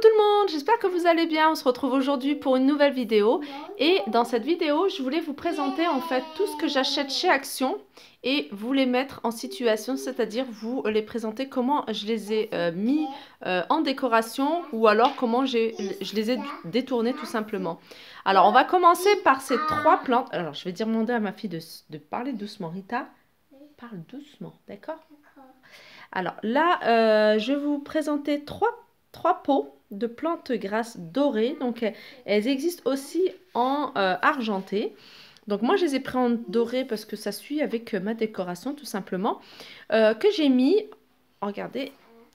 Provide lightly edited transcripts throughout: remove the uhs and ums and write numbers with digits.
tout le monde, j'espère que vous allez bien. On se retrouve aujourd'hui pour une nouvelle vidéo. Et dans cette vidéo, je voulais vous présenter en fait tout ce que j'achète chez Action et vous les mettre en situation, c'est-à-dire vous les présenter comment je les ai mis en décoration ou alors comment je les ai détournés tout simplement. Alors on va commencer par ces trois plantes. Alors je vais demander à ma fille de parler doucement. Rita, parle doucement, d'accord? Alors là, je vais vous présenter trois pots de plantes grasses dorées. Donc elles existent aussi en argenté. Donc moi je les ai pris en doré parce que ça suit avec ma décoration tout simplement. Que j'ai mis, regardez,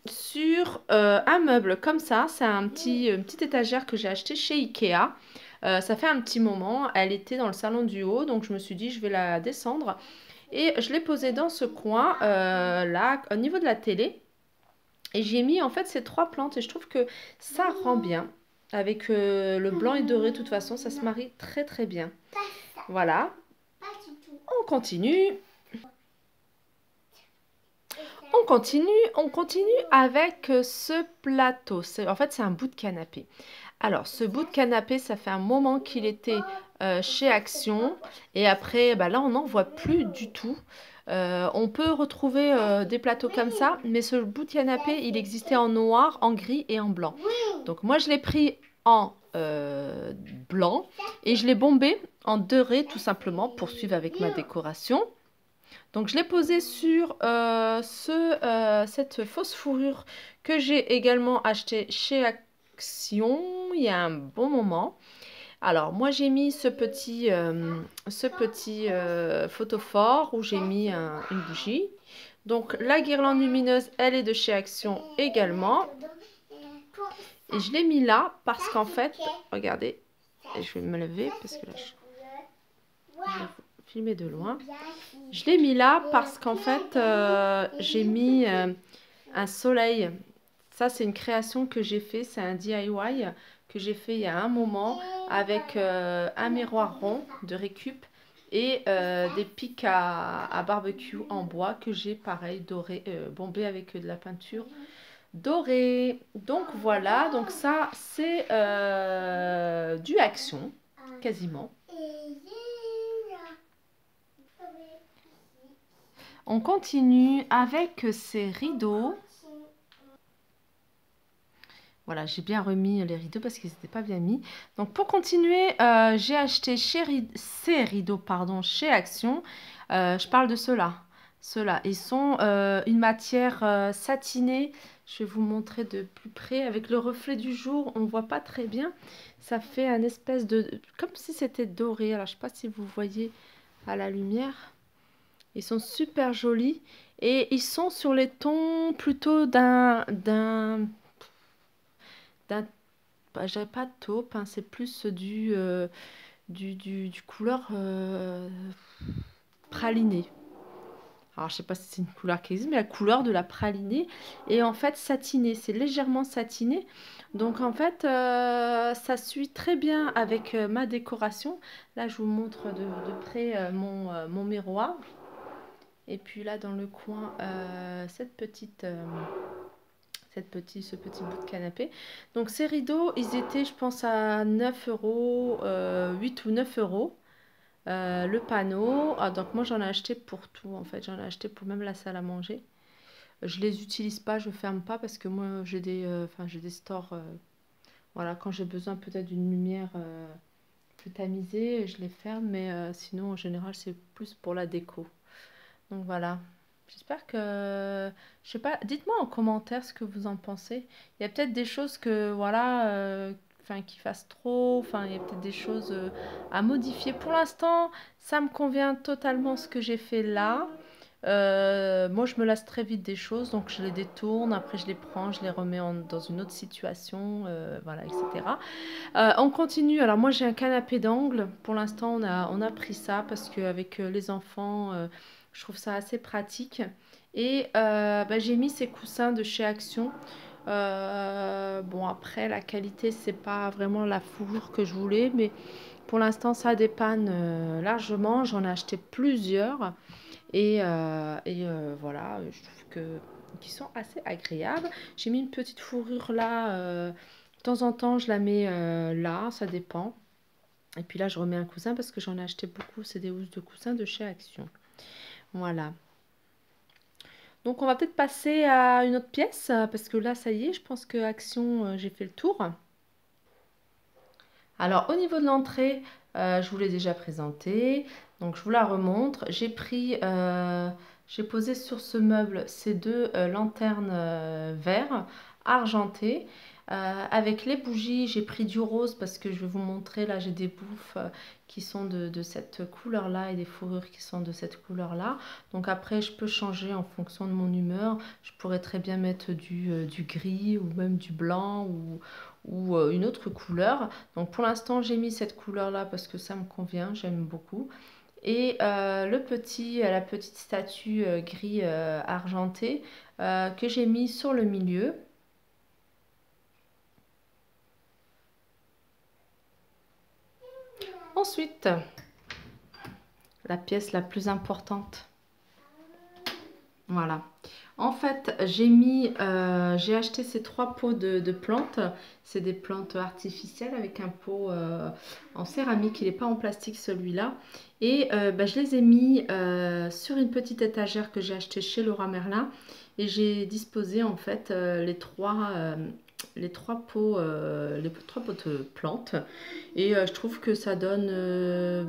sur un meuble comme ça. C'est une petite étagère que j'ai acheté chez Ikea. Ça fait un petit moment, elle était dans le salon du haut, donc je me suis dit je vais la descendre. Et je l'ai posée dans ce coin, là, au niveau de la télé. Et j'ai mis en fait ces trois plantes et je trouve que ça rend bien. Avec le blanc et doré, de toute façon, ça se marie très très bien. Voilà. On continue. On continue avec ce plateau. En fait, c'est un bout de canapé. Alors, ce bout de canapé, ça fait un moment qu'il était chez Action. Et après, bah là, on n'en voit plus du tout. On peut retrouver des plateaux comme ça, mais ce bout de canapé, il existait en noir, en gris et en blanc. Donc, moi, je l'ai pris en blanc et je l'ai bombé en doré, tout simplement, pour suivre avec ma décoration. Donc, je l'ai posé sur cette fausse fourrure que j'ai également acheté chez Action il y a un bon moment. Alors, moi, j'ai mis ce petit photophore où j'ai mis une bougie. Donc, la guirlande lumineuse, elle est de chez Action également. Et je l'ai mis là parce qu'en fait, regardez, je vais me lever parce que là, je vais filmer de loin. Je l'ai mis là parce qu'en fait, j'ai mis un soleil. Ça, c'est une création que j'ai fait. C'est un DIY que j'ai fait il y a un moment avec un miroir rond de récup et des pics à barbecue en bois que j'ai pareil doré, bombé avec de la peinture dorée. Donc voilà, donc ça c'est du Action quasiment. On continue avec ces rideaux. Voilà, j'ai bien remis les rideaux parce qu'ils n'étaient pas bien mis. Donc pour continuer, j'ai acheté ces rideaux pardon, chez Action. Je parle de ceux-là. Ceux-là, ils sont une matière satinée. Je vais vous montrer de plus près. Avec le reflet du jour, on ne voit pas très bien. Ça fait un espèce de... comme si c'était doré. Alors je ne sais pas si vous voyez à la lumière. Ils sont super jolis. Et ils sont sur les tons plutôt j'avais pas de taupe, hein, c'est plus du couleur pralinée. Alors, je sais pas si c'est une couleur qui existe, mais la couleur de la pralinée est en fait satinée. C'est légèrement satiné. Donc, en fait, ça suit très bien avec ma décoration. Là, je vous montre de près mon miroir. Et puis là, dans le coin, ce petit bout de canapé. Donc ces rideaux, ils étaient, je pense, à 9 euros, 8 ou 9 euros. Le panneau, donc moi j'en ai acheté pour tout en fait, j'en ai acheté pour même la salle à manger. Je les utilise pas, je ferme pas parce que moi j'ai des stores, voilà, quand j'ai besoin peut-être d'une lumière plus tamisée, je les ferme, mais sinon en général c'est plus pour la déco. Donc voilà. J'espère que... Je sais pas, dites-moi en commentaire ce que vous en pensez. Il y a peut-être des choses que, voilà, enfin, qui fassent trop. Enfin, il y a peut-être des choses à modifier. Pour l'instant, ça me convient totalement ce que j'ai fait là. Moi, je me lasse très vite des choses, donc je les détourne. Après, je les prends, je les remets dans une autre situation, voilà, etc. On continue. Alors, moi, j'ai un canapé d'angle. Pour l'instant, on a pris ça parce qu'avec les enfants... je trouve ça assez pratique. Et bah, j'ai mis ces coussins de chez Action. Bon, après, la qualité, c'est pas vraiment la fourrure que je voulais, mais pour l'instant, ça dépanne largement. J'en ai acheté plusieurs. Et voilà, je trouve qu'ils sont assez agréables. J'ai mis une petite fourrure là De temps en temps, je la mets là, ça dépend. Et puis là, je remets un coussin parce que j'en ai acheté beaucoup. C'est des housses de coussin de chez Action. Voilà. Donc, on va peut-être passer à une autre pièce parce que là, ça y est, je pense que Action, j'ai fait le tour. Alors, au niveau de l'entrée, je vous l'ai déjà présentée. Donc, je vous la remontre. J'ai posé sur ce meuble ces deux lanternes verts argentées. Avec les bougies, j'ai pris du rose parce que je vais vous montrer. Là, j'ai des bouffes qui sont de cette couleur-là et des fourrures qui sont de cette couleur-là. Donc, après, je peux changer en fonction de mon humeur. Je pourrais très bien mettre du gris ou même du blanc ou une autre couleur. Donc pour l'instant j'ai mis cette couleur là parce que ça me convient, j'aime beaucoup. Et la petite statue gris argenté que j'ai mis sur le milieu. Ensuite, la pièce la plus importante. Voilà. En fait, j'ai acheté ces trois pots de plantes. C'est des plantes artificielles avec un pot en céramique. Il n'est pas en plastique celui-là. Et je les ai mis sur une petite étagère que j'ai achetée chez Leroy Merlin. Et j'ai disposé en fait les trois pots de plantes. Et je trouve que ça donne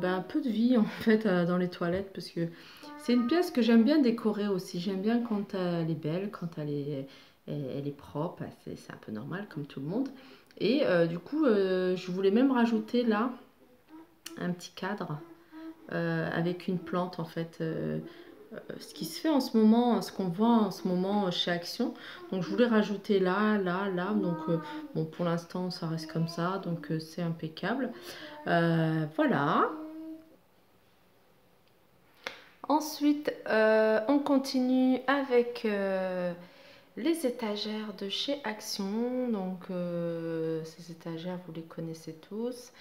un peu de vie en fait dans les toilettes parce que c'est une pièce que j'aime bien décorer aussi. J'aime bien quand elle est belle, quand elle est propre. C'est un peu normal comme tout le monde. Et du coup, je voulais même rajouter là un petit cadre avec une plante en fait. Ce qui se fait en ce moment, ce qu'on voit en ce moment chez Action. Donc je voulais rajouter là, là, là. Donc bon, pour l'instant, ça reste comme ça. Donc c'est impeccable. Voilà. Ensuite, on continue avec les étagères de chez Action. Donc, ces étagères, vous les connaissez tous.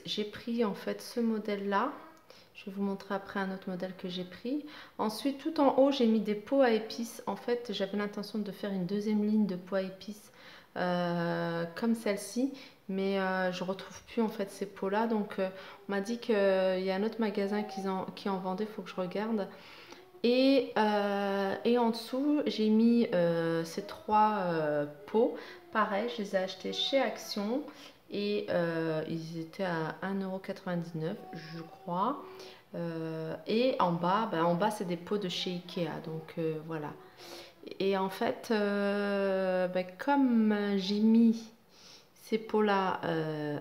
J'ai pris en fait ce modèle-là. Je vais vous montrer après un autre modèle que j'ai pris. Ensuite, tout en haut, j'ai mis des pots à épices. En fait, j'avais l'intention de faire une deuxième ligne de pots à épices comme celle-ci. Mais je retrouve plus en fait ces pots-là. Donc, on m'a dit qu'il y a un autre magasin qui en vendait. Il faut que je regarde. Et en dessous, j'ai mis ces trois pots. Pareil, je les ai achetés chez Action. Et ils étaient à 1,99 €, je crois. Et en bas c'est des pots de chez Ikea. Donc voilà. Et en fait, comme j'ai mis ces pots-là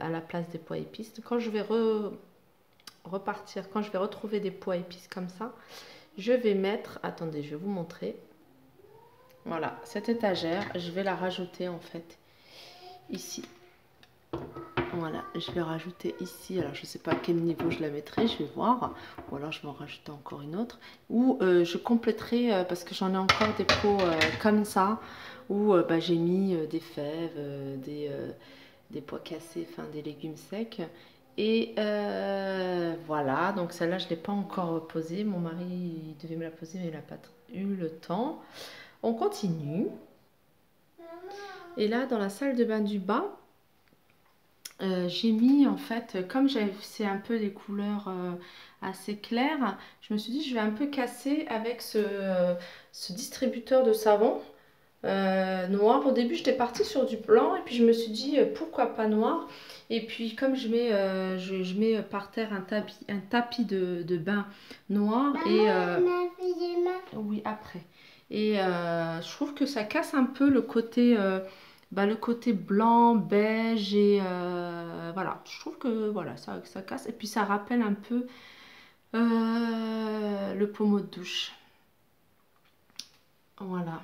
à la place des pots à épices, quand je vais repartir, quand je vais retrouver des pots à épices comme ça, je vais mettre, attendez, je vais vous montrer. Voilà, cette étagère, je vais la rajouter en fait ici. Voilà, je vais rajouter ici. Alors, je ne sais pas à quel niveau je la mettrai, je vais voir. Ou alors, je vais en rajouter encore une autre. Ou je compléterai, parce que j'en ai encore des pots comme ça, où j'ai mis des fèves, des pois cassés, enfin des légumes secs. Et voilà, donc celle-là, je ne l'ai pas encore posée. Mon mari il devait me la poser, mais il n'a pas eu le temps. On continue. Et là, dans la salle de bain du bas, j'ai mis en fait, comme c'est un peu des couleurs assez claires, je me suis dit je vais un peu casser avec ce distributeur de savon noir. Au début j'étais partie sur du blanc et puis je me suis dit pourquoi pas noir. Et puis comme je mets par terre un tapis de bain noir. Et oui, après. Et je trouve que ça casse un peu le côté blanc, beige et voilà. Je trouve que voilà, ça casse. Et puis ça rappelle un peu le pommeau de douche. Voilà.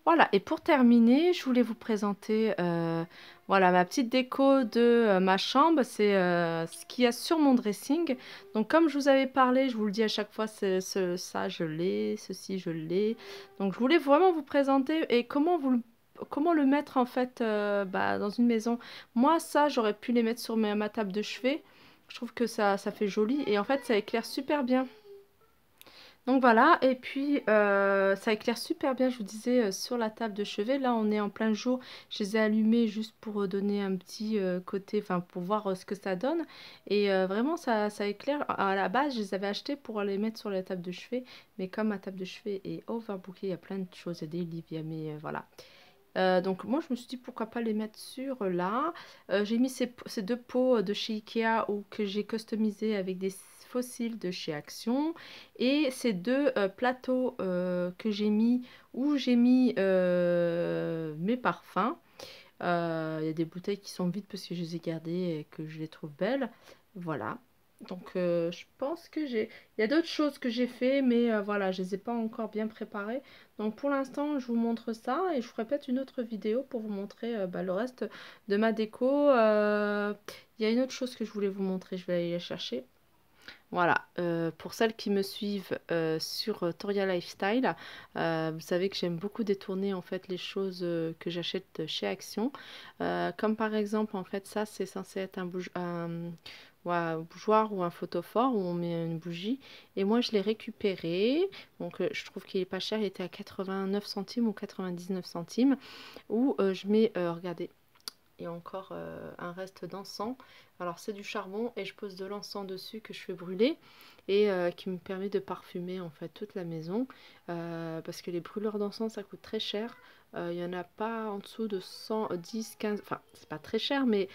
Voilà, et pour terminer, je voulais vous présenter voilà, ma petite déco de ma chambre. C'est ce qu'il y a sur mon dressing. Donc comme je vous avais parlé, je vous le dis à chaque fois, ça je l'ai, ceci je l'ai. Donc je voulais vraiment vous présenter et comment le mettre en fait dans une maison. Moi ça, j'aurais pu les mettre sur ma table de chevet. Je trouve que ça fait joli et en fait ça éclaire super bien. Donc voilà, et puis ça éclaire super bien, je vous disais, sur la table de chevet. Là, on est en plein jour. Je les ai allumés juste pour donner un petit côté, enfin pour voir ce que ça donne. Et vraiment, ça éclaire. À la base, je les avais achetés pour les mettre sur la table de chevet. Mais comme ma table de chevet est overbookée, il y a plein de choses, il y a des livres, il y a mes... voilà. Donc moi, je me suis dit pourquoi pas les mettre sur là. J'ai mis ces deux pots de chez Ikea ou que j'ai customisé avec des fossiles de chez Action. Et ces deux plateaux que j'ai mis où j'ai mis mes parfums. Il y a des bouteilles qui sont vides parce que je les ai gardées et que je les trouve belles. Voilà. Donc je pense que j'ai... Il y a d'autres choses que j'ai fait, mais voilà, je ne les ai pas encore bien préparées. Donc pour l'instant, je vous montre ça et je ferai peut-être une autre vidéo pour vous montrer bah, le reste de ma déco. Il y a une autre chose que je voulais vous montrer, je vais aller la chercher. Voilà, pour celles qui me suivent sur Toria Lifestyle, vous savez que j'aime beaucoup détourner en fait les choses que j'achète chez Action. Comme par exemple, en fait, ça c'est censé être ouais, un bougeoir ou un photophore où on met une bougie. Et moi je l'ai récupéré, donc je trouve qu'il est pas cher, il était à 89 centimes ou 99 centimes. Où je mets, regardez, et encore un reste d'encens. Alors c'est du charbon et je pose de l'encens dessus que je fais brûler et qui me permet de parfumer en fait toute la maison parce que les brûleurs d'encens ça coûte très cher. Il n'y en a pas en dessous de 110, 15, enfin c'est pas très cher mais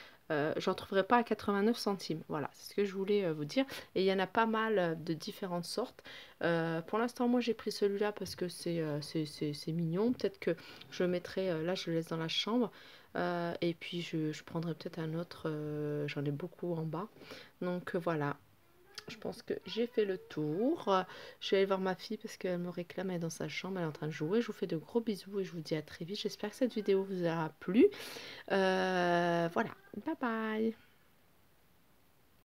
j'en trouverai pas à 89 centimes. Voilà, c'est ce que je voulais vous dire. Et il y en a pas mal de différentes sortes. Pour l'instant, moi j'ai pris celui-là parce que c'est mignon. Peut-être que je le mettrai, là je le laisse dans la chambre. Et puis je prendrai peut-être un autre, j'en ai beaucoup en bas. Donc voilà, je pense que j'ai fait le tour. Je vais aller voir ma fille parce qu'elle me réclame, elle est dans sa chambre, elle est en train de jouer. Je vous fais de gros bisous et je vous dis à très vite. J'espère que cette vidéo vous aura plu. Voilà, bye bye.